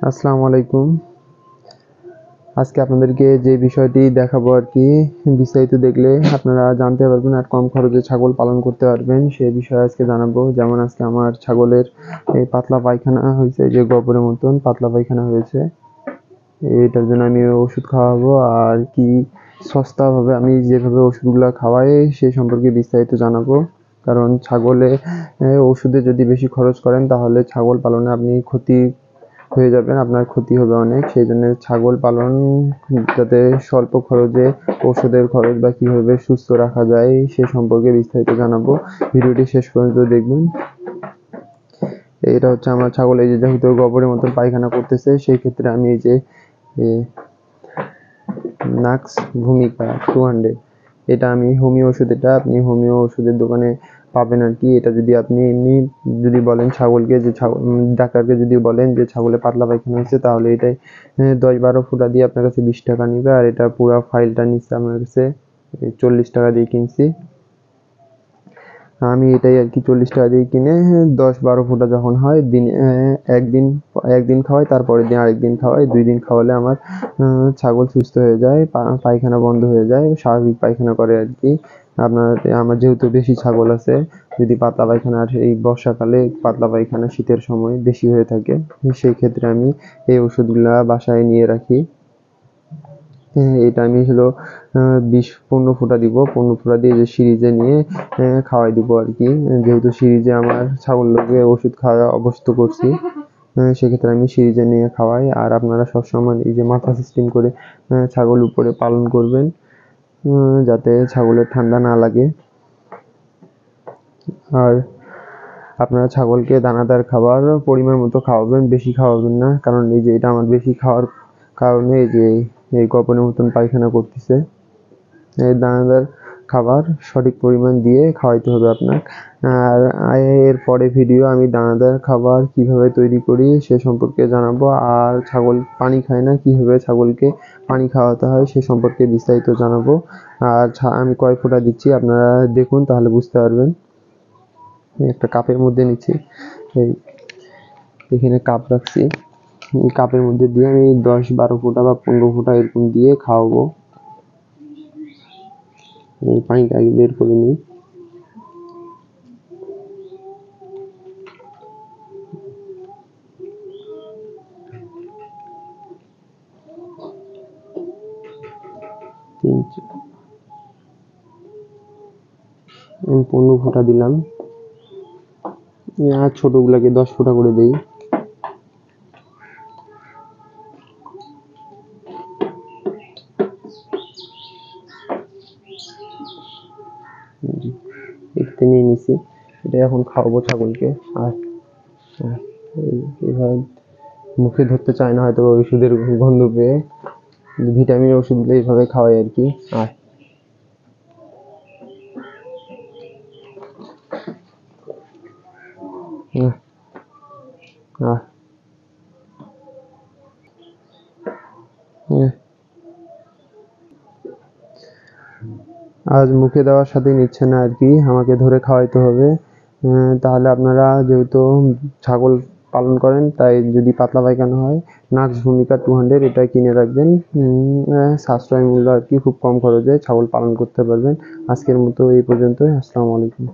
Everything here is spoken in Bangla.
আসসালামু আলাইকুম। আজকে আপনাদেরকে যে বিষয়টি দেখাবো আর কি, বিস্তারিত দেখলে আপনারা জানতে পারবেন আর কম খরচে ছাগল পালন করতে পারবেন সেই বিষয়ে আজকে জানাবো। যেমন আজকে আমার ছাগলের এই পাতলা পায়খানা হয়েছে, যে গোবরের মতন পাতলা পায়খানা হয়েছে, এটার জন্য আমি ওষুধ খাওয়াবো আর কি সস্তাভাবে আমি যেভাবে ওষুধগুলো খাওয়াই সেই সম্পর্কে বিস্তারিত জানাবো। কারণ ছাগলে ওষুধে যদি বেশি খরচ করেন তাহলে ছাগল পালনে আপনি ক্ষতি হয়ে যাবেন, আপনার ক্ষতি হবে অনেক। সেই জন্য ছাগল পালন যাতে স্বল্প খরচে ওষুধের খরচ বা কিভাবে সুস্থ রাখা যায় সে সম্পর্কে বিস্তারিত জানাবো। ভিডিওটি শেষ পর্যন্ত দেখবেন। এটা হচ্ছে আমার ছাগল, এই যে যেহেতু গোবরের মতন পায়খানা করতেছে, সেই ক্ষেত্রে আমি এই যে নাক্স ভূমিকা 200, এটা আমি হোমিও ওষুধ, এটা আপনি হোমিও ওষুধের দোকানে পাবেন আর কি। এটা যদি আপনি এমনি যদি বলেন ছাগলকে যে ডাক্তারকে যদি বলেন যে ছাগলে পাতলা পায়খানা হয়েছে, তাহলে এটাই 10-12 ফোঁটা দিয়ে আপনার কাছে 20 টাকা নিবে। আর এটা পুরো ফাইলটা নিচ্ছে আপনার কাছে 40 টাকা দিয়ে কিনছি আমি। এটাই আর কি 40 টাকা দিয়ে কিনে 10-12 ফোঁটা যখন হয় দিনে একদিন খাওয়াই, তারপরের দিন আরেকদিন খাওয়াই, 2 দিন খাওয়ালে আমার ছাগল সুস্থ হয়ে যায়, পায়খানা বন্ধ হয়ে যায়, স্বাভাবিক পায়খানা করে আর কি। আমার যেহেতু বেশি ছাগল আছে, যদি পাতলা পায়খানা, আর এই বর্ষাকালে পাতলা পায়খানা শীতের সময় বেশি হয়ে থাকে, সেই ক্ষেত্রে আমি এই ওষুধগুলা বাসায় নিয়ে রাখি। এটা আমি হলো 15 ফোঁটা দিব, 15 ফোঁটা দিয়ে যে সিরিজে নিয়ে খাওয়াই দিব আর কি। যেহেতু সিরিজে আমার ছাগলকে ওষুধ খাওয়া অভ্যস্ত করছি, সেক্ষেত্রে আমি সিরিজে নিয়ে খাওয়াই। আর আপনারা সবসময় এই যে মাথা সিস্টেম করে ছাগল উপরে পালন করবেন, যাতে ছাগলের ঠান্ডা না লাগে। আর আপনারা ছাগলকে দানাদার খাবার পরিমাণ মতো খাওয়াবেন, বেশি খাওয়াবেন না। কারণ এই যে এটা আমার বেশি খাওয়ার কারণে এই যে এই গোবরের মতন পায়খানা করতেছে। এই দানাদার খাবার সঠিক পরিমাণ দিয়ে খাওয়াইতে হবে আপনার। আর এর পরে ভিডিও আমি দানাদার খাবার কিভাবে তৈরি করি সে সম্পর্কে জানাবো। আর ছাগল পানি খায় না, কিভাবে ছাগলকে পানি খাওয়াতে হয় সে সম্পর্কে বিস্তারিত জানাবো। আর আমি কয় ফোঁটা দিচ্ছি আপনারা দেখুন, তাহলে বুঝতে পারবেন। একটা কাপের মধ্যে নিচ্ছি, এখানে কাপ রাখছি, এই কাপের মধ্যে দিয়ে আমি 10-12 ফোঁটা বা 15 ফোঁটা এরকম দিয়ে খাওয়াবো। এই পানিটা আগে বের করে নিই। আমি 15 ফোঁটা দিলাম, আর ছোটগুলাকে 10 ফোঁটা করে দেই। এটাতে নিয়ে নিছি, এটা এখন খাওয়াবো ছাগলকে। আর এইভাবে মুখে ধরতে চায় না হয়তো ওষুধের গন্ধ পেয়ে, ভিটামিন ওষুধগুলো এইভাবে খাওয়াই আর কি। আর আজ মুখে দেওয়ার সাথে নিচ্ছে না আর কি, আমাকে ধরে খাওয়াইতে হবে। তাহলে আপনারা যেহেতু ছাগল পালন করেন, তাই যদি পাতলা পায়খানা হয়, নাক্স ভূমিকা 200 এটা কিনে রাখবেন। সাশ্রয় মূল্য আর কি, খুব কম খরচে ছাগল পালন করতে পারবেন। আজকের মতো এই পর্যন্তই। আসসালামু আলাইকুম।